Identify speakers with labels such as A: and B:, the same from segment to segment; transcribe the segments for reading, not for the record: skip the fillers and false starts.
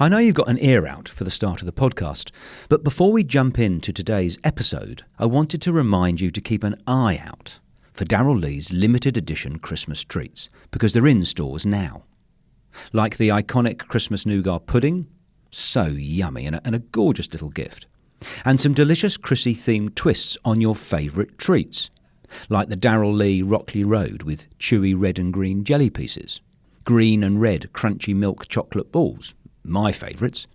A: I know you've got an ear out for the start of the podcast, but before we jump into today's episode, I wanted to remind you to keep an eye out for Darrell Lee's limited edition Christmas treats, because they're in stores now. Like the iconic Christmas nougat pudding, so yummy and a gorgeous little gift. And some delicious Chrissy-themed twists on your favourite treats, like the Darrell Lee Rockley Road with chewy red and green jelly pieces, green and red crunchy milk chocolate balls, my favourites,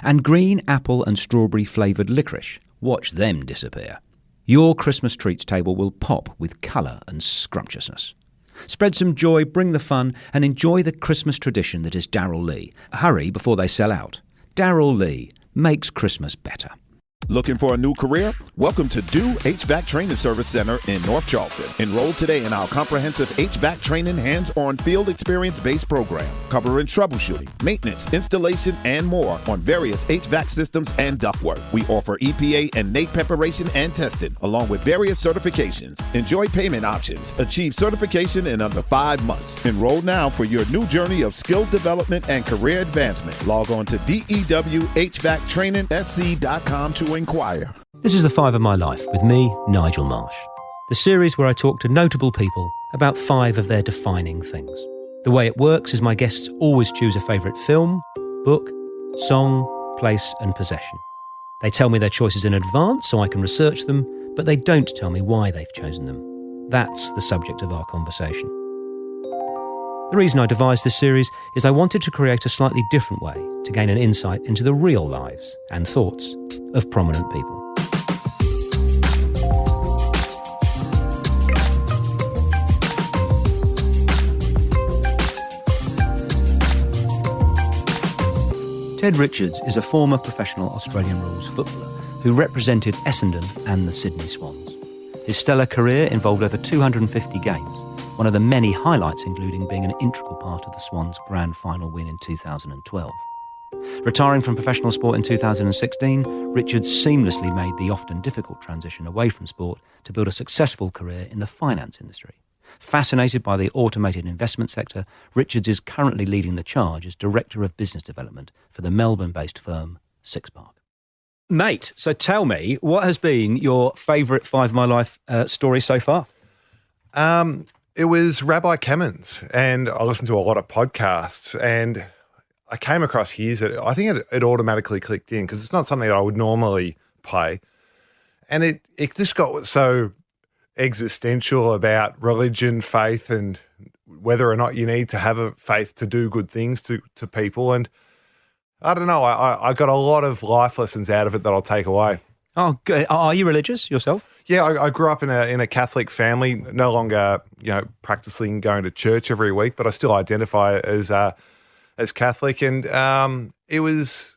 A: and green apple and strawberry flavoured licorice. Watch them disappear. Your Christmas treats table will pop with colour and scrumptiousness. Spread some joy, bring the fun, and enjoy the Christmas tradition that is Darrell Lee. Hurry before they sell out. Darrell Lee makes Christmas better.
B: Looking for a new career? Welcome to Do HVAC Training Service Center in North Charleston. Enroll today in our comprehensive HVAC training hands-on field experience-based program, covering troubleshooting, maintenance, installation, and more on various HVAC systems and ductwork. We offer EPA and NAEP preparation and testing, along with various certifications. Enjoy payment options. Achieve certification in under 5 months. Enroll now for your new journey of skill development and career advancement. Log on to dewhvactrainingsc.com to inquire.
A: This is The 5 of My Life with me, Nigel Marsh. The series where I talk to notable people about 5 of their defining things. The way it works is my guests always choose a favourite film, book, song, place and possession. They tell me their choices in advance so I can research them, but they don't tell me why they've chosen them. That's the subject of our conversation. The reason I devised this series is I wanted to create a slightly different way to gain an insight into the real lives and thoughts of prominent people. Ted Richards is a former professional Australian rules footballer who represented Essendon and the Sydney Swans. His stellar career involved over 250 games, one of the many highlights including being an integral part of the Swans' grand final win in 2012. Retiring from professional sport in 2016, Richards seamlessly made the often difficult transition away from sport to build a successful career in the finance industry. Fascinated by the automated investment sector, Richards is currently leading the charge as Director of Business Development for the Melbourne-based firm Sixpark. Mate, so tell me, what has been your favourite 5 of My Life story so far?
C: It was Rabbi Kamen's, and I listened to a lot of podcasts, and I came across his. I think it automatically clicked in because it's not something that I would normally play. And it just got so existential about religion, faith, and whether or not you need to have a faith to do good things to people. And I don't know, I got a lot of life lessons out of it that I'll take away.
A: Oh, good. Are you religious yourself?
C: Yeah, I grew up in a Catholic family, no longer, practicing going to church every week, but I still identify as Catholic, and it was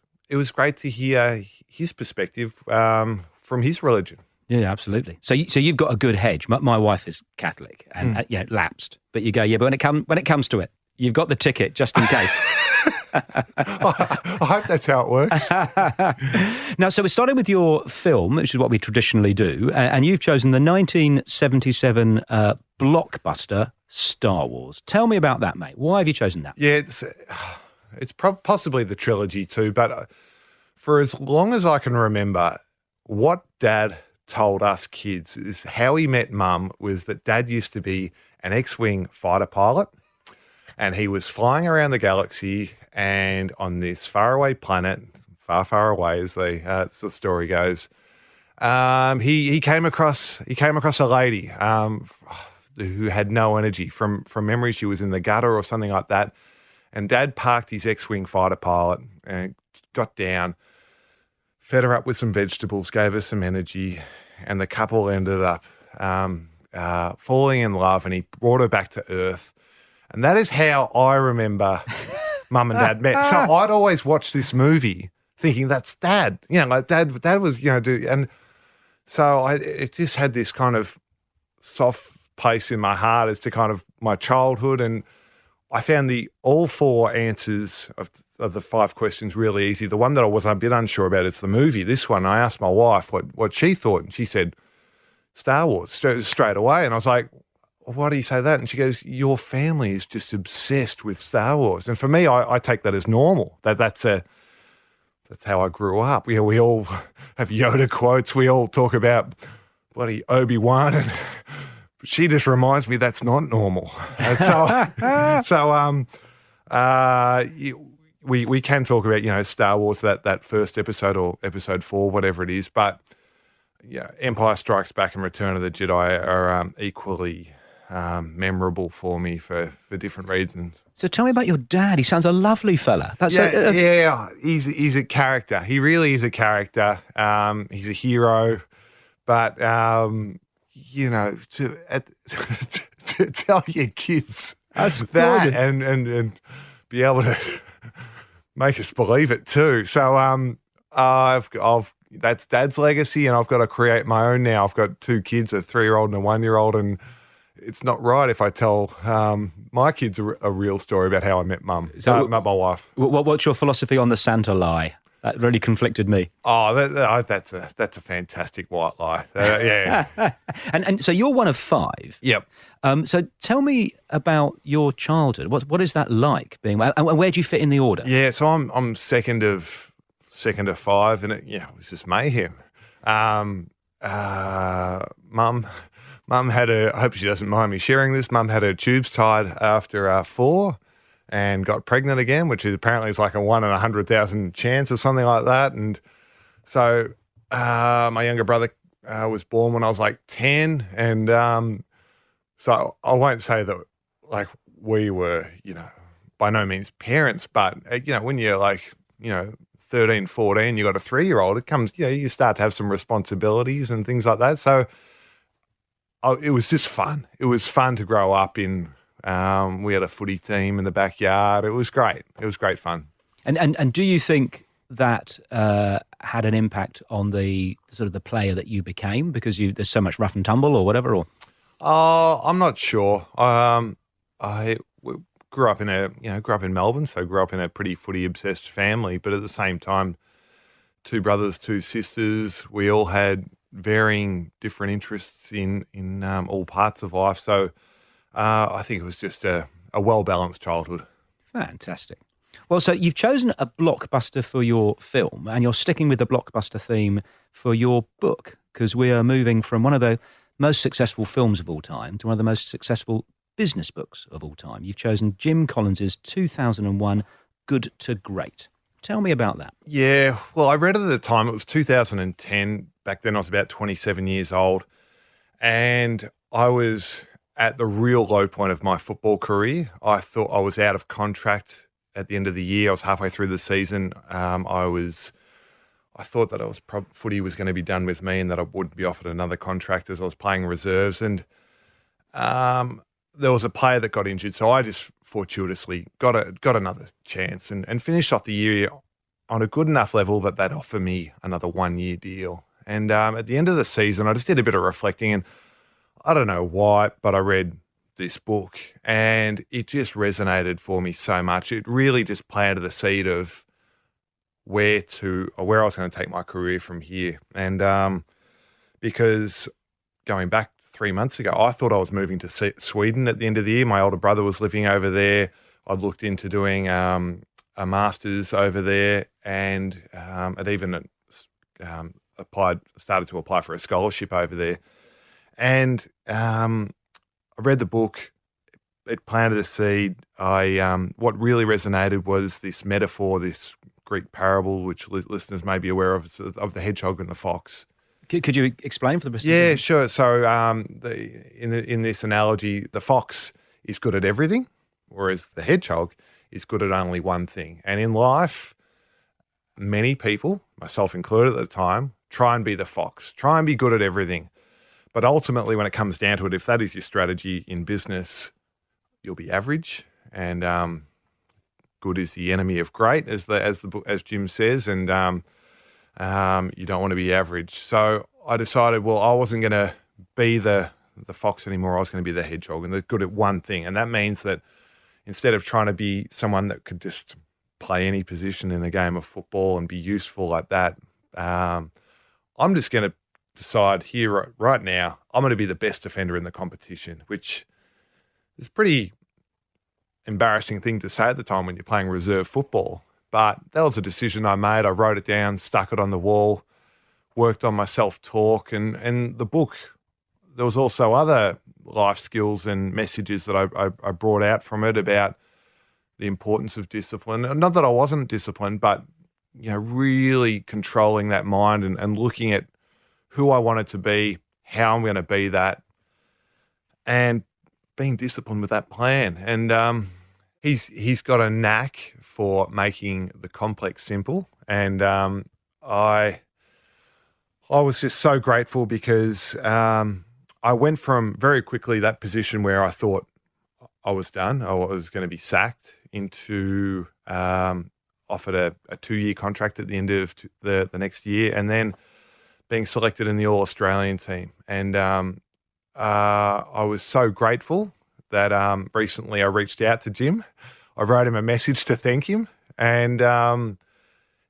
C: great to hear his perspective from his religion.
A: Yeah, absolutely. So you've got a good hedge. My wife is Catholic and lapsed, but you go, but when it comes to it, you've got the ticket just in case.
C: I hope that's how it works.
A: Now, so we're starting with your film, which is what we traditionally do, and you've chosen the 1977 blockbuster Star Wars. Tell me about that, mate. Why have you chosen that?
C: Yeah, it's possibly the trilogy too, but for as long as I can remember, what Dad told us kids is how he met Mum was that Dad used to be an X-Wing fighter pilot, and he was flying around the galaxy, and on this faraway planet, far, far away, as the story goes, he came across a lady who had no energy. From memory, she was in the gutter or something like that. And Dad parked his X-Wing fighter pilot and got down, fed her up with some vegetables, gave her some energy, and the couple ended up falling in love, and he brought her back to Earth. And that is how I remember Mum and Dad met. So I'd always watch this movie thinking that's Dad. Dad was, and so it just had this kind of soft place in my heart as to kind of my childhood. And I found all 4 answers of the 5 questions really easy. The one that I was a bit unsure about is the movie. This one, I asked my wife what she thought, and she said Star Wars straight away. And I was like, why do you say that? And she goes, your family is just obsessed with Star Wars. And for me, I take that as normal. That's that's how I grew up. We all have Yoda quotes. We all talk about bloody Obi-Wan, and she just reminds me that's not normal. And we can talk about, Star Wars, that first episode or episode 4, whatever it is, but yeah, Empire Strikes Back and Return of the Jedi are equally memorable for me for different reasons.
A: So tell me about your dad. He sounds a lovely fella.
C: He's a character. He really is a character. He's a hero, but to tell your kids that and be able to make us believe it too. So I've that's Dad's legacy, and I've got to create my own now. I've got 2 kids, a 3-year-old and a 1-year-old, and it's not right if I tell my kids a real story about how I met Mum, met my wife.
A: What's your philosophy on the Santa lie? That really conflicted me.
C: Oh, that's a fantastic white lie. Yeah.
A: And so you're one of 5.
C: Yep.
A: So tell me about your childhood. What is that like being? And where do you fit in the order?
C: Yeah, so I'm second of 5, and it was just mayhem. Mum had I hope she doesn't mind me sharing this. Mum had her tubes tied after 4. And got pregnant again, which apparently is like a 1 in 100,000 chance or something like that. And so my younger brother was born when I was like 10. And so I won't say that like we were, by no means parents, but, when you're like, 13, 14, you got a 3-year-old, it comes, you start to have some responsibilities and things like that. So it was just fun. It was fun to grow up in. We had a footy team in the backyard. It was great. It was great fun.
A: And do you think that had an impact on the sort of the player that you became because there's so much rough and tumble or whatever? Or
C: I'm not sure. I grew up in Melbourne, so grew up in a pretty footy obsessed family. But at the same time, 2 brothers, 2 sisters. We all had varying different interests in all parts of life. So. I think it was just a well-balanced childhood.
A: Fantastic. Well, so you've chosen a blockbuster for your film, and you're sticking with the blockbuster theme for your book, because we are moving from one of the most successful films of all time to one of the most successful business books of all time. You've chosen Jim Collins's 2001 Good to Great. Tell me about that.
C: Yeah, well, I read it at the time. It was 2010. Back then I was about 27 years old, and I was at the real low point of my football career. I thought I was out of contract at the end of the year. I was halfway through the season. I thought that footy was going to be done with me and that I wouldn't be offered another contract as I was playing reserves. And there was a player that got injured, so I just fortuitously got another chance and finished off the year on a good enough level that they'd offer me another 1-year deal. And at the end of the season, I just did a bit of reflecting, and I don't know why, but I read this book and it just resonated for me so much. It really just planted the seed of where I was going to take my career from here. And because going back 3 months ago, I thought I was moving to Sweden at the end of the year. My older brother was living over there. I'd looked into doing a master's over there, and I'd even started to apply for a scholarship over there. And I read the book. It planted a seed. What really resonated was this metaphor, this Greek parable, which listeners may be aware of the hedgehog and the fox.
A: Could you explain for the rest?
C: Yeah, sure. So in this analogy, the fox is good at everything, whereas the hedgehog is good at only one thing. And in life, many people, myself included at the time, try and be the fox, try and be good at everything. But ultimately, when it comes down to it, if that is your strategy in business, you'll be average, and good is the enemy of great, as Jim says, and you don't want to be average. So I decided, well, I wasn't going to be the fox anymore. I was going to be the hedgehog, and they're good at one thing, and that means that instead of trying to be someone that could just play any position in a game of football and be useful like that, I'm just going to decide here right now, I'm going to be the best defender in the competition, which is a pretty embarrassing thing to say at the time when you're playing reserve football. But that was a decision I made. I wrote it down, stuck it on the wall, worked on my self-talk, and the book, there was also other life skills and messages that I brought out from it about the importance of discipline. Not that I wasn't disciplined, but really controlling that mind and looking at who I wanted to be, how I'm going to be that, and being disciplined with that plan. And he's got a knack for making the complex simple. And I was just so grateful because I went from very quickly that position where I thought I was done, I was going to be sacked, into offered a 2-year contract at the end of the next year, and then being selected in the All-Australian team. And I was so grateful that recently I reached out to Jim. I wrote him a message to thank him, and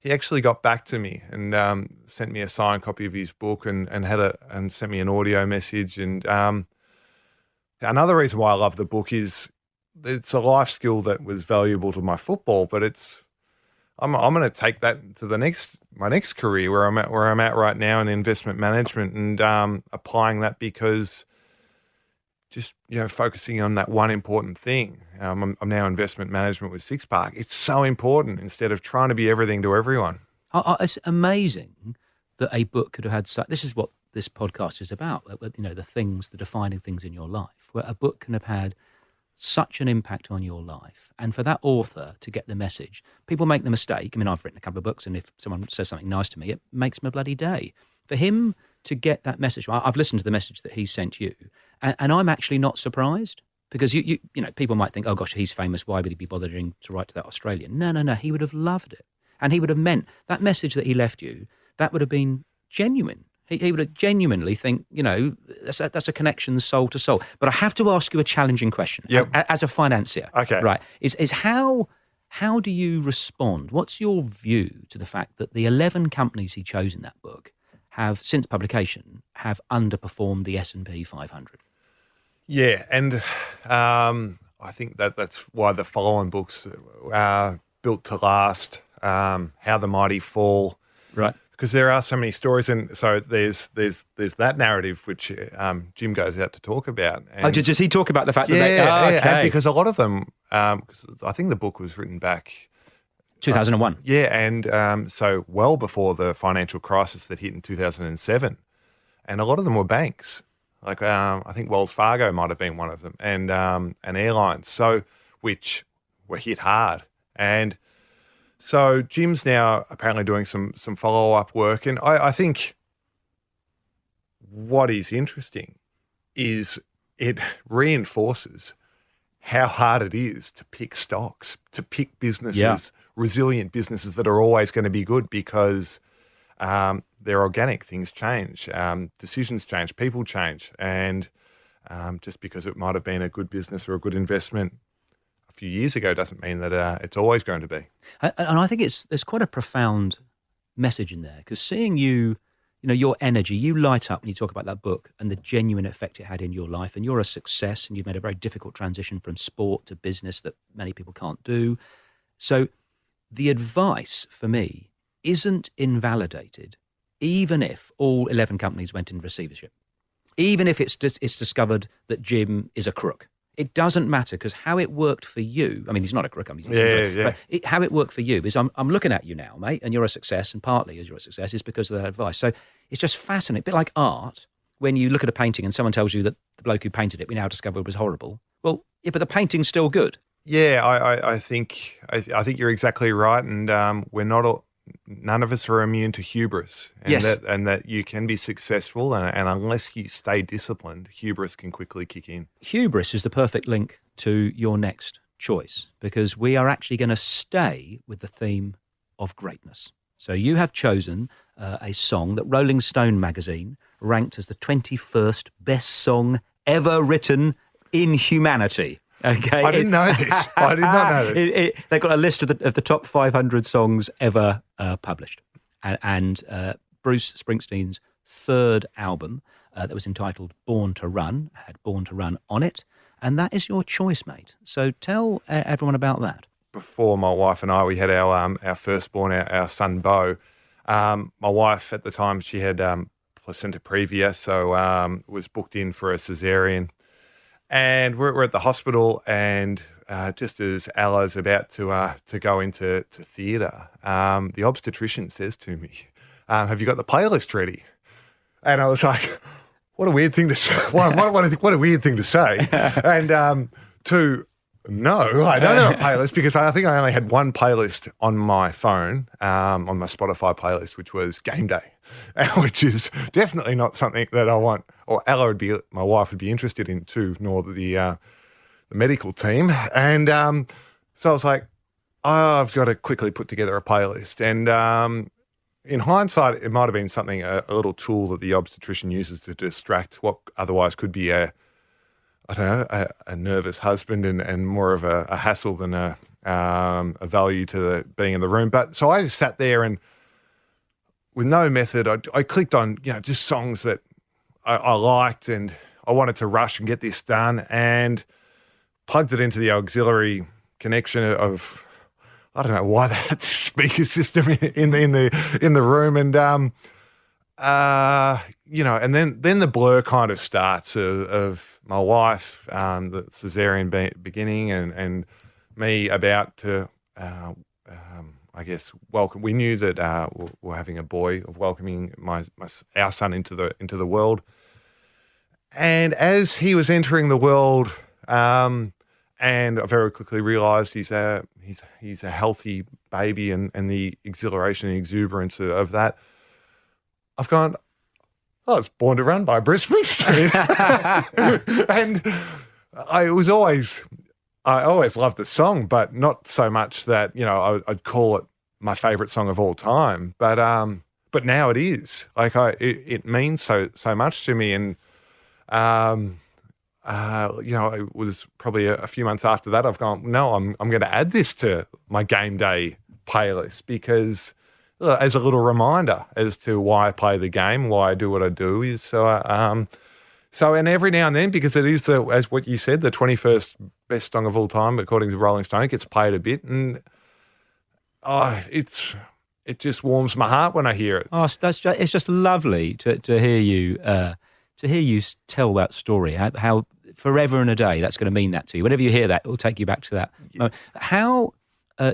C: he actually got back to me and sent me a signed copy of his book and sent me an audio message. And another reason why I love the book is it's a life skill that was valuable to my football, but I'm going to take that to my next career where I'm at right now in investment management, and applying that, because just focusing on that one important thing. I'm now investment management with Six Park. It's so important instead of trying to be everything to everyone.
A: It's amazing that a book could have had such. This is what this podcast is about. The defining things in your life. Where a book can have had such an impact on your life, and for that author to get the message. People make the mistake. I mean, I've written a couple of books, and if someone says something nice to me, it makes my bloody day. For him to get that message, I've listened to the message that he sent you, and I'm actually not surprised, because you people might think, oh gosh, he's famous, why would he be bothering to write to that Australian? No, he would have loved it, and he would have meant that message that he left you. That would have been genuine. He would have genuinely think, that's a connection soul to soul. But I have to ask you a challenging question.
C: Yep.
A: As a financier.
C: Okay.
A: Right. Is how do you respond? What's your view to the fact that the 11 companies he chose in that book have, since publication, have underperformed the S&P 500?
C: Yeah, and I think that's why the following books are Built to Last, How the Mighty Fall.
A: Right.
C: Because there are so many stories, and so there's that narrative which Jim goes out to talk about. And
A: does he talk about the fact that
C: okay. And because a lot of them, because I think the book was written back
A: 2001.
C: And so well before the financial crisis that hit in 2007, and a lot of them were banks. Like I think Wells Fargo might have been one of them, and airlines, so which were hit hard. And so Jim's now apparently doing some follow-up work, and I think what is interesting is it reinforces how hard it is to pick stocks, to pick businesses, resilient businesses that are always going to be good, because they're organic. Things change, decisions change, people change, and just because it might have been a good business or a good investment a few years ago doesn't mean that it's always going to be.
A: And I think there's quite a profound message in there, because seeing your energy, you light up when you talk about that book and the genuine effect it had in your life, and you're a success, and you've made a very difficult transition from sport to business that many people can't do. So the advice for me isn't invalidated, even if all 11 companies went in receivership, even if it's discovered that Jim is a crook. It doesn't matter, because how it worked for you, I mean, he's not a crook, but how it worked for you is I'm looking at you now, mate, and you're a success, and partly as you're a success is because of that advice. So it's just fascinating. A bit like art, when you look at a painting and someone tells you that the bloke who painted it, we now discovered, was horrible. Well, yeah, but the painting's still good.
C: Yeah, I think you're exactly right, and none of us are immune to hubris, and that you can be successful, and unless you stay disciplined, hubris can quickly kick in.
A: Hubris is the perfect link to your next choice, because we are actually going to stay with the theme of greatness. So you have chosen a song that Rolling Stone magazine ranked as the 21st best song ever written in humanity. Okay,
C: I didn't know this. I did not know this.
A: They've got a list of the top 500 songs ever published, and Bruce Springsteen's third album that was entitled Born to Run had Born to Run on it, and that is your choice, mate. So tell everyone about that.
C: before my wife and I, we had our firstborn, our son Bo. My wife at the time, she had placenta previa, so was booked in for a cesarean. And we're at the hospital, and just as Ella's about to go into theatre, the obstetrician says to me, "Have you got the playlist ready?" And I was like, "What a weird thing to say! What a weird thing to say!" And no, I don't have a playlist because I think I only had one playlist on my phone, on my Spotify playlist, which was Game Day, which is definitely not something that I want, or my wife would be interested in too, nor the medical team. And so I was like, I've got to quickly put together a playlist. And in hindsight, it might have been something, a little tool that the obstetrician uses to distract what otherwise could be a nervous husband and more of a hassle than a value to being in the room. But so I just sat there and with no method, I clicked on, just songs that I liked and I wanted to rush and get this done, and plugged it into the auxiliary connection of, I don't know why they had this speaker system in the room. And, and then the blur kind of starts of my wife, the cesarean beginning, and me about to, I guess, welcome. We knew that we're having a boy, of welcoming our son into the world. And as he was entering the world, and I very quickly realised he's a healthy baby, and the exhilaration and exuberance of that, I've gone, I was born to run by Bruce Springsteen. And I always loved the song, but not so much that, I'd call it my favorite song of all time. But now it is. Like it means so much to me. And, it was probably a few months after that, I've gone, no, I'm going to add this to my Game Day playlist because, as a little reminder as to why I play the game, why I do what I do, is and every now and then, because it is as what you said, the 21st best song of all time according to Rolling Stone, it gets played a bit, and it just warms my heart when I hear it.
A: Oh, it's just lovely to hear you tell that story. How forever and a day that's going to mean that to you. Whenever you hear that, it will take you back to that. Yeah. How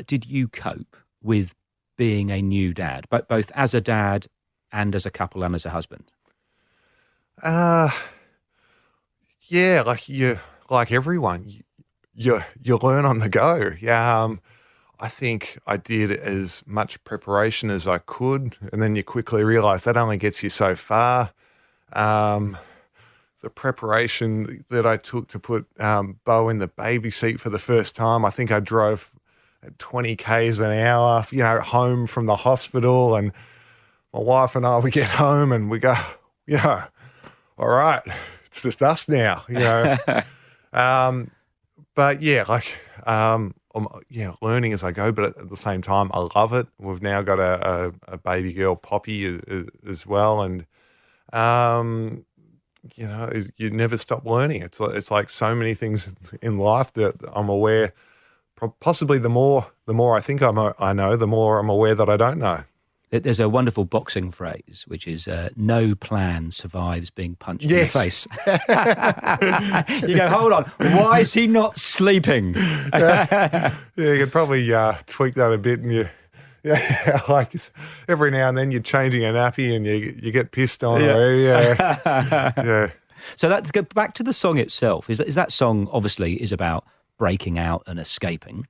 A: did you cope with being a new dad, both as a dad and as a couple and as a husband?
C: Yeah, like everyone, you learn on the go. Yeah, I think I did as much preparation as I could, and then you quickly realise that only gets you so far. The preparation that I took to put Bo in the baby seat for the first time, I think I drove at 20 k's an hour, home from the hospital, and my wife and I, we get home and we go, all right, it's just us now, but I'm learning as I go, but at the same time, I love it. We've now got a baby girl, Poppy, as well, and you never stop learning. It's like so many things in life that I'm aware. Possibly the more I think I know, the more I'm aware that I don't know.
A: There's a wonderful boxing phrase, which is no plan survives being punched in the face. You go, hold on, why is he not sleeping?
C: Yeah, you could probably tweak that a bit, and like every now and then you're changing a nappy and you get pissed on. Yeah.
A: So let's go back to the song itself. Is that song obviously is about breaking out and escaping.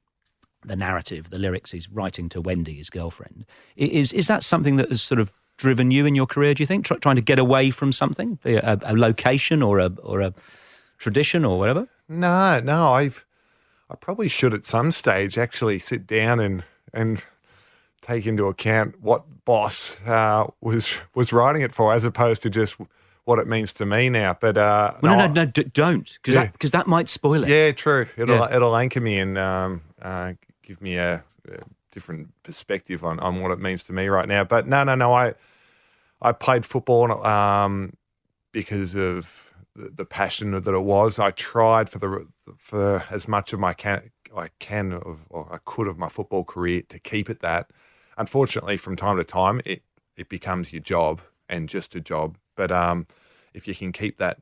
A: The narrative, the lyrics he's writing to Wendy, his girlfriend. Is that something that has sort of driven you in your career, do you think? Trying to get away from something, be a location or a tradition or whatever?
C: No, I probably should at some stage actually sit down and take into account what boss was writing it for, as opposed to just what it means to me now. But
A: no, don't, because that might spoil it.
C: Yeah, true. It'll anchor me and give me a different perspective on what it means to me right now. But no. I played football because of the passion that it was. I tried for as much of I can or I could of my football career to keep it that. Unfortunately, from time to time, it becomes your job and just a job. But if you can keep that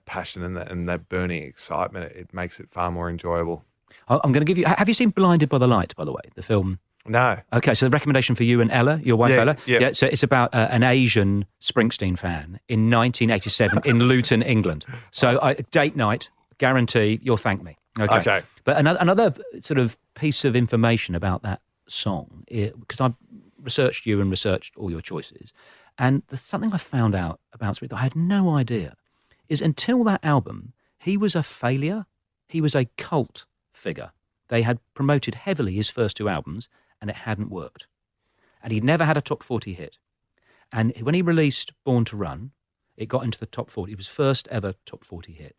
C: passion and that burning excitement, it makes it far more enjoyable.
A: I'm going to give you. Have you seen Blinded by the Light, by the way, the film?
C: No.
A: Okay, so the recommendation for you and Ella, your wife Ella.
C: Yeah.
A: So it's about an Asian Springsteen fan in 1987 in Luton, England. So date night, guarantee you'll thank me. Okay. But another sort of piece of information about that song, because I researched you and researched all your choices, and something I found out about Springsteen, I had no idea, is until that album, he was a failure. He was a cult figure. They had promoted heavily his first two albums, and it hadn't worked. And he'd never had a top 40 hit. And when he released Born to Run, it got into the top 40. It was first ever top 40 hit.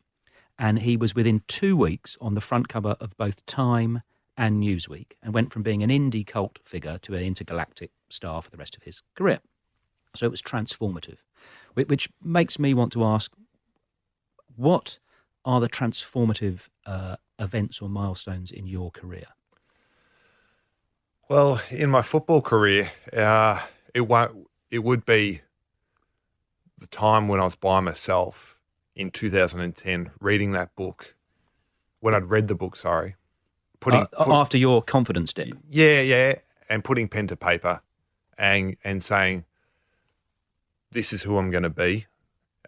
A: And he was within 2 weeks on the front cover of both Time and Newsweek, and went from being an indie cult figure to an intergalactic star for the rest of his career. So it was transformative, which makes me want to ask, what are the transformative events or milestones in your career?
C: Well, in my football career, it would be the time when I was by myself in 2010, reading that book. When I'd read the book,
A: after your confidence dip.
C: Yeah, and putting pen to paper, and saying, "This is who I'm going to be.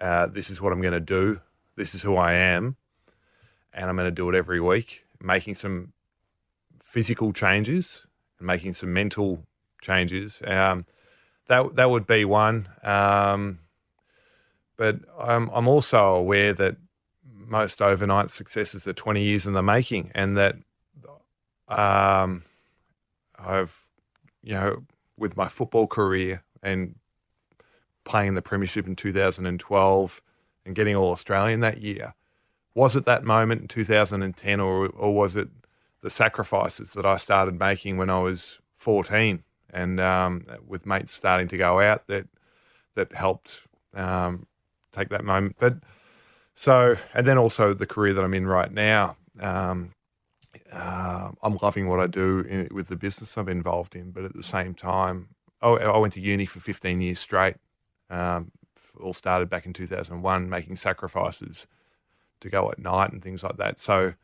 C: This is what I'm going to do. This is who I am, and I'm going to do it every week." Making some physical changes and making some mental changes. That would be one. But I'm also aware that most overnight successes are 20 years in the making, and that I've, with my football career and playing the Premiership in 2012 and getting All-Australian that year, was it that moment in 2010, or was it the sacrifices that I started making when I was 14 and with mates starting to go out that helped take that moment? But so, and then also the career that I'm in right now, I'm loving what I do with the business I'm involved in, but at the same time, I went to uni for 15 years straight. All started back in 2001, making sacrifices to go at night and things like that. So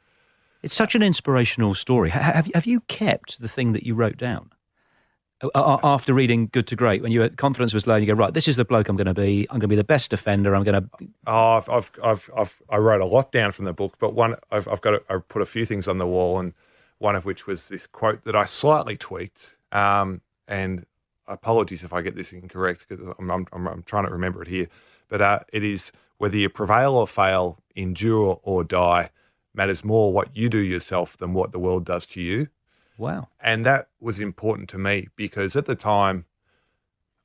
A: it's such an inspirational story. Have you kept the thing that you wrote down after reading Good to Great, when your confidence was low and you go, right, this is the bloke I'm going to be. I'm going to be the best defender. I'm going to.
C: Oh, I wrote a lot down from the book, but I put a few things on the wall, and one of which was this quote that I slightly tweaked. And apologies if I get this incorrect, because I'm trying to remember it here. But it is, whether you prevail or fail, endure or die, matters more what you do yourself than what the world does to you.
A: Wow.
C: And that was important to me, because at the time,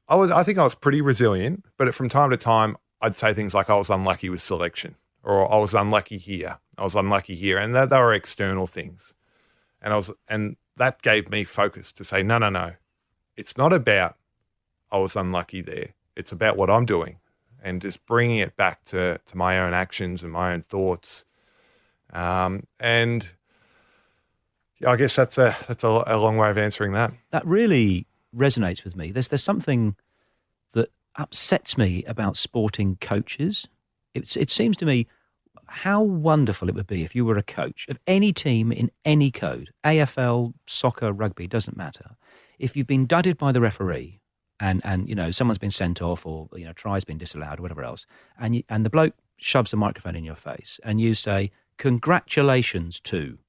C: I think I was pretty resilient, but from time to time, I'd say things like I was unlucky with selection, or I was unlucky here, and they were external things. And that gave me focus to say, no, it's not about I was unlucky there. It's about what I'm doing, and just bringing it back to my own actions and my own thoughts. And I guess that's a long way of answering that.
A: That really resonates with me. There's something that upsets me about sporting coaches. It seems to me how wonderful it would be if you were a coach of any team in any code, AFL, soccer, rugby, doesn't matter. If you've been dudded by the referee and someone's been sent off, or try's been disallowed or whatever else, and the bloke shoves the microphone in your face and you say, "Congratulations to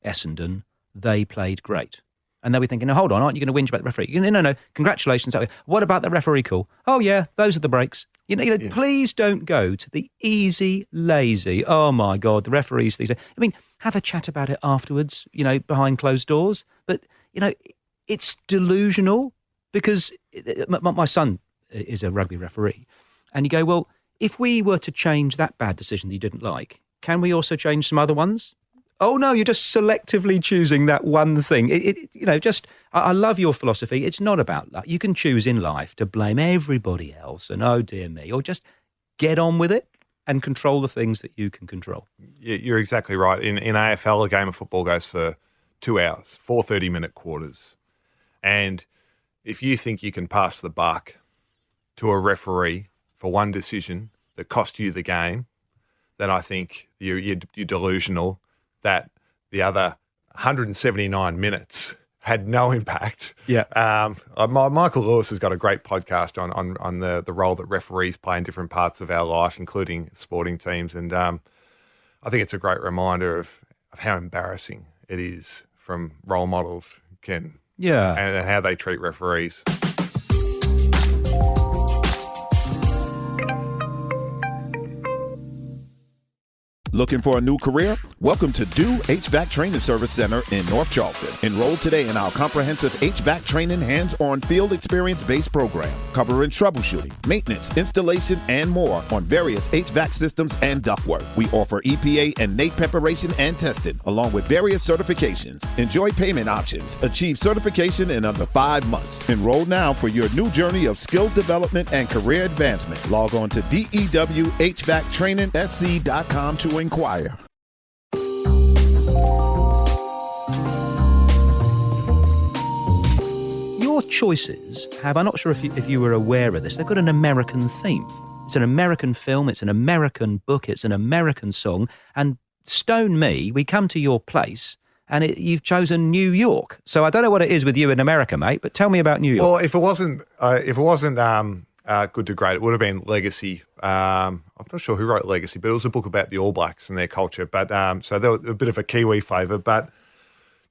A: Essendon, they played great." And they'll be thinking, "No, hold on, aren't you going to whinge about the referee?" No, congratulations. What about the referee call? "Oh yeah, those are the breaks." Yeah. Please don't go to the easy, lazy, "Oh my God, the referees these days." I mean, have a chat about it afterwards, behind closed doors. But, it's delusional, because my son is a rugby referee. And you go, well, if we were to change that bad decision that you didn't like, can we also change some other ones? Oh no, you're just selectively choosing that one thing. I love your philosophy. It's not about that. You can choose in life to blame everybody else and, oh dear me, or just get on with it. and control the things that you can control.
C: You're exactly right. In AFL, a game of football goes for 2 hours, 4 30-minute quarters. And if you think you can pass the buck to a referee for one decision that cost you the game, then I think you're delusional that the other 179 minutes had no impact.
A: Yeah.
C: Michael Lewis has got a great podcast on the role that referees play in different parts of our life, including sporting teams. And I think it's a great reminder of how embarrassing it is from role models and how they treat referees.
B: Looking for a new career? Welcome to Do HVAC Training Service Center in North Charleston. Enroll today in our comprehensive HVAC training hands-on field experience-based program, covering troubleshooting, maintenance, installation, and more on various HVAC systems and ductwork. We offer EPA and NAEP preparation and testing, along with various certifications. Enjoy payment options. Achieve certification in under 5 months. Enroll now for your new journey of skill development and career advancement. Log on to dewhvactrainingsc.com to inquire.
A: Your choices have, I'm not sure if you were aware of this, they've got an American theme. It's an American film, it's an American book, it's an American song, and stone me, we come to your place and you've chosen New York. So I don't know what it is with you in America, mate, but tell me about New York.
C: Well, if it wasn't Good to Great, it would have been Legacy. I'm not sure who wrote Legacy, but it was a book about the All Blacks and their culture. But so there was a bit of a Kiwi flavour. But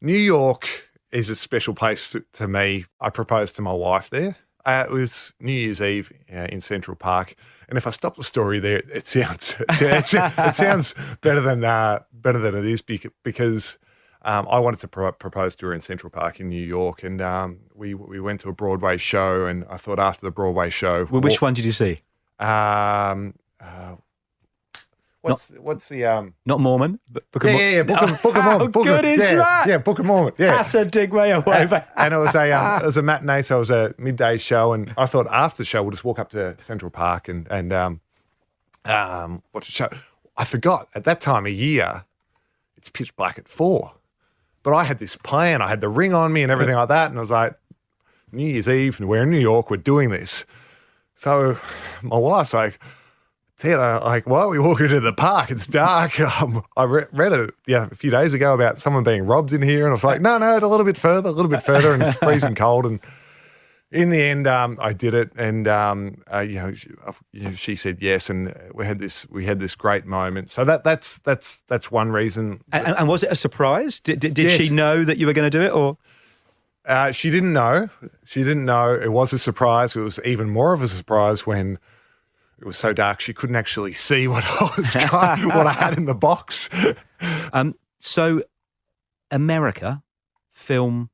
C: New York is a special place to me. I proposed to my wife there. It was New Year's Eve in Central Park. And if I stop the story there, it sounds better than it is because I wanted to propose to her in Central Park in New York, and we went to a Broadway show, and I thought after the Broadway show...
A: Well, which one did you see?
C: What's the...
A: Not Mormon, but Book of Mormon.
C: Yeah, Book of Mormon.
A: How good is that?
C: Yeah, Book of Mormon, yeah.
A: That's a dig way away.
C: And it was a matinee, so it was a midday show, and I thought after the show we'll just walk up to Central Park and watch the show. I forgot, at that time of year, it's pitch black at 4. But I had this plan. I had the ring on me and everything like that. And I was like, New Year's Eve, and we're in New York, we're doing this. So my wife's like, Ted, why are we walking to the park? It's dark. I read a few days ago about someone being robbed in here. And I was like, no, a little bit further. And it's freezing cold. And in the end, I did it. And, she said yes. And we had this great moment. So that's one reason.
A: And was it a surprise? Did
C: Yes.
A: she know that you were going to do it, or?
C: She didn't know. It was a surprise. It was even more of a surprise when it was so dark she couldn't actually see what I had in the box.
A: So America, film,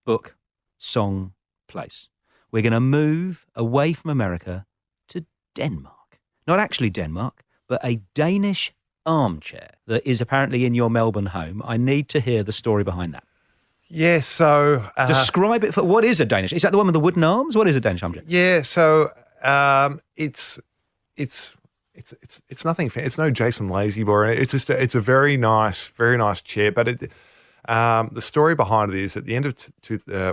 A: book, song, place. We're going to move away from America to Denmark. Not actually Denmark, but a Danish armchair that is apparently in your Melbourne home. I need to hear the story behind that.
C: Yeah, so...
A: Describe it. What is a Danish? Is that the one with the wooden arms? What is a Danish armchair?
C: Yeah, so it's nothing fancy. It's no Jason Lazyboy. It's a very nice chair. But the story behind it is at the end of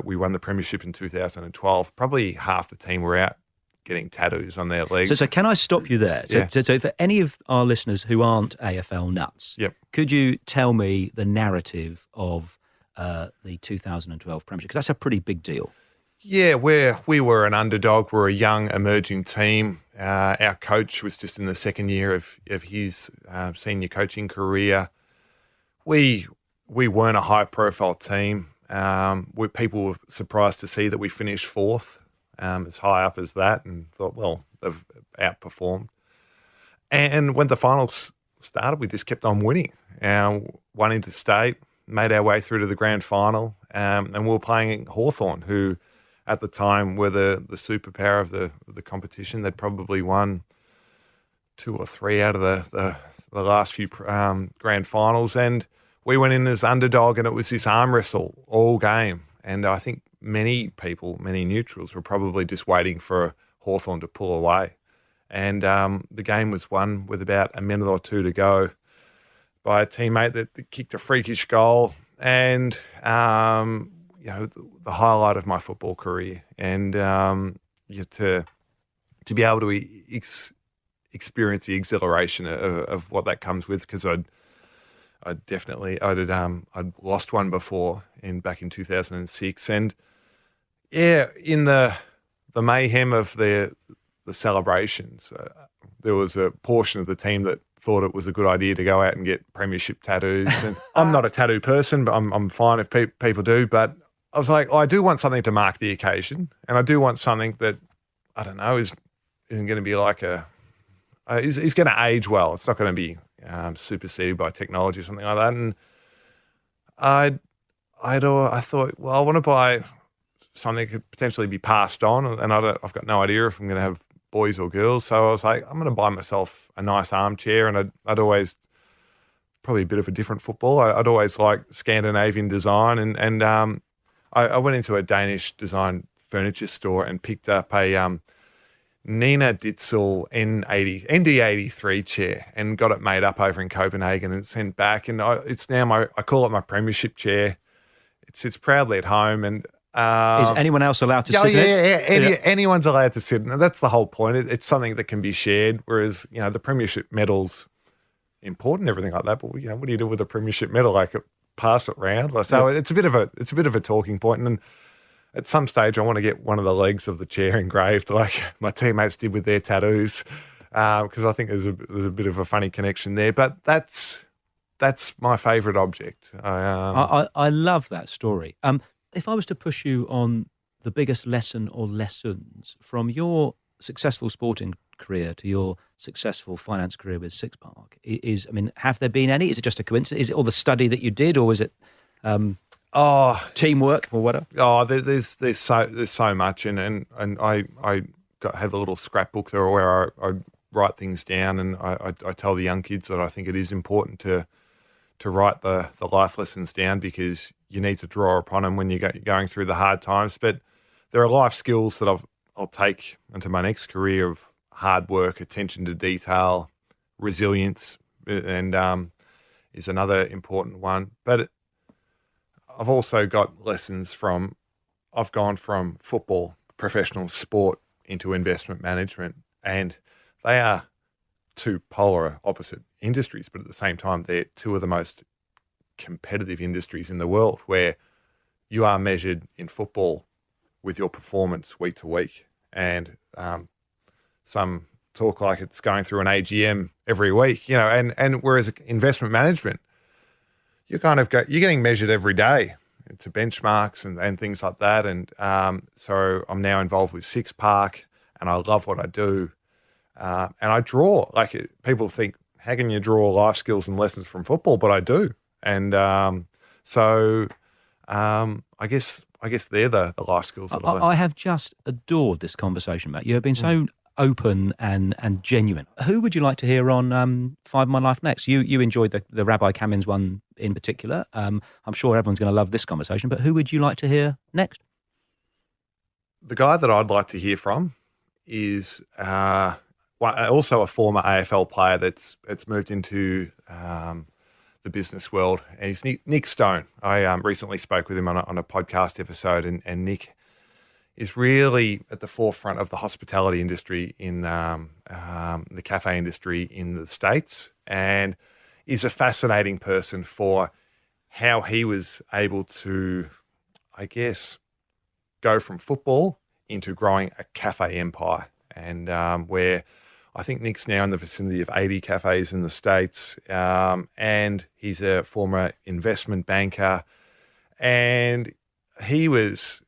C: we won the premiership in 2012. Probably half the team were out getting tattoos on their legs.
A: So can I stop you there? So for any of our listeners who aren't AFL nuts,
C: Yep.
A: Could you tell me the narrative of the 2012 premiership? Because that's a pretty big deal.
C: Yeah, we were an underdog. We're a young, emerging team. Our coach was just in the second year of his senior coaching career. We weren't a high-profile team. People were surprised to see that we finished 4th, as high up as that, and thought, well, they've outperformed. And when the finals started, we just kept on winning. Won interstate, made our way through to the grand final, and we were playing Hawthorn, who at the time were the superpower of the competition. They'd probably won 2 or 3 out of the last few grand finals, and we went in as underdog, and it was this arm wrestle all game. And I think many neutrals were probably just waiting for Hawthorn to pull away. And the game was won with about a minute or two to go by a teammate that kicked a freakish goal, and the highlight of my football career. And to be able to experience the exhilaration of what that comes with, because I'd lost one before back in 2006, and in the mayhem of the celebrations, there was a portion of the team that thought it was a good idea to go out and get premiership tattoos. And I'm not a tattoo person, but I'm fine if people do. But I was like, I do want something to mark the occasion, and I do want something that, I don't know, isn't going to be like is going to age well. It's not going to be superseded by technology or something like that. And I thought, well, I want to buy something that could potentially be passed on, and I've got no idea if I'm going to have boys or girls. So I was like, I'm going to buy myself a nice armchair, and I'd always, probably a bit of a different football, I'd always like Scandinavian design, and I went into a Danish design furniture store and picked up a Nina Ditzel ND83 chair and got it made up over in Copenhagen and sent back. And it's now I call it my premiership chair. It sits proudly at home. And
A: is anyone else allowed to sit in it?
C: Anyone's allowed to sit in it. That's the whole point. It's something that can be shared, whereas, the premiership medal's important and everything like that. But, what do you do with a premiership medal? Like, pass it round? So it's a bit of a talking point. And at some stage, I want to get one of the legs of the chair engraved, like my teammates did with their tattoos, because I think there's a bit of a funny connection there. But that's my favourite object.
A: I love that story. If I was to push you on the biggest lesson or lessons from your successful sporting career to your successful finance career with SixPark, have there been any? Is it just a coincidence? Is it all the study that you did, or was it teamwork or whatever?
C: There's so much, and I have a little scrapbook there where I write things down, and I tell the young kids that I think it is important to write the life lessons down, because you need to draw upon them when you're going through the hard times. But there are life skills that I'll take into my next career of hard work, attention to detail, resilience, and is another important one. But I've also got lessons I've gone from football, professional sport, into investment management, and they are two polar opposite industries, but at the same time, they're two of the most competitive industries in the world, where you are measured in football with your performance week to week. And some talk like it's going through an AGM every week, and whereas investment management, you're getting measured every day to benchmarks and things like that. And so I'm now involved with SixPark, and I love what I do. And I draw, like, people think, how can you draw life skills and lessons from football? But I do. And so I guess they're the life skills that
A: I have just adored this conversation, Matt. You have been so open and genuine. Who would you like to hear on Five My Life next? You enjoyed the Rabbi Kamins one in particular. I'm sure everyone's going to love this conversation, but who would you like to hear next?
C: The guy that I'd like to hear from is also a former AFL player that's moved into the business world, and he's Nick Stone. I recently spoke with him on a podcast episode, and Nick is really at the forefront of the hospitality industry in the cafe industry in the States, and is a fascinating person for how he was able to, I guess, go from football into growing a cafe empire, and where I think Nick's now in the vicinity of 80 cafes in the States, and he's a former investment banker, and he's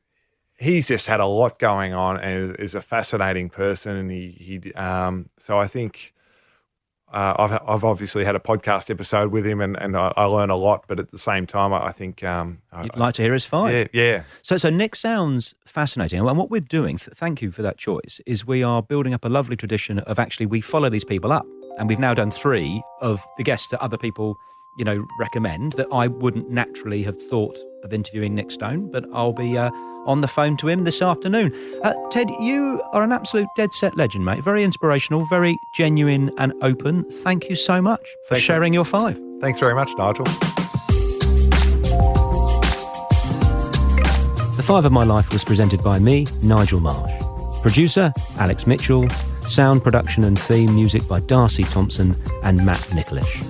C: just had a lot going on, and is a fascinating person. And so I think I've obviously had a podcast episode with him, and I learn a lot. But at the same time, I think
A: you'd like to hear his five.
C: Yeah.
A: So Nick sounds fascinating, and what we're doing, thank you for that choice, is we are building up a lovely tradition of actually we follow these people up, and we've now done 3 of the guests that other people recommend that I wouldn't naturally have thought of interviewing Nick Stone, but I'll be on the phone to him this afternoon. Ted, you are an absolute dead set legend, mate. Very inspirational, very genuine and open. Thank you so much for sharing your 5.
C: Thanks very much, Nigel.
A: The 5 of My Life was presented by me, Nigel Marsh. Producer, Alex Mitchell. Sound production and theme music by Darcy Thompson and Matt Nicholish.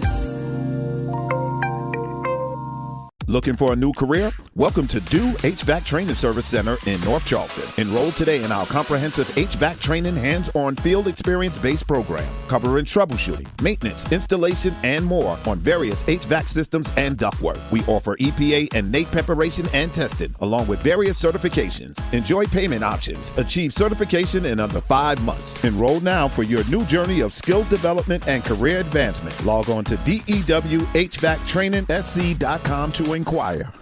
B: Looking for a new career? Welcome to Do HVAC Training Service Center in North Charleston. Enroll today in our comprehensive HVAC training hands-on field experience-based program, covering troubleshooting, maintenance, installation, and more on various HVAC systems and ductwork. We offer EPA and NAEP preparation and testing, along with various certifications. Enjoy payment options. Achieve certification in under 5 months. Enroll now for your new journey of skill development and career advancement. Log on to dewhvactrainingsc.com to inquire.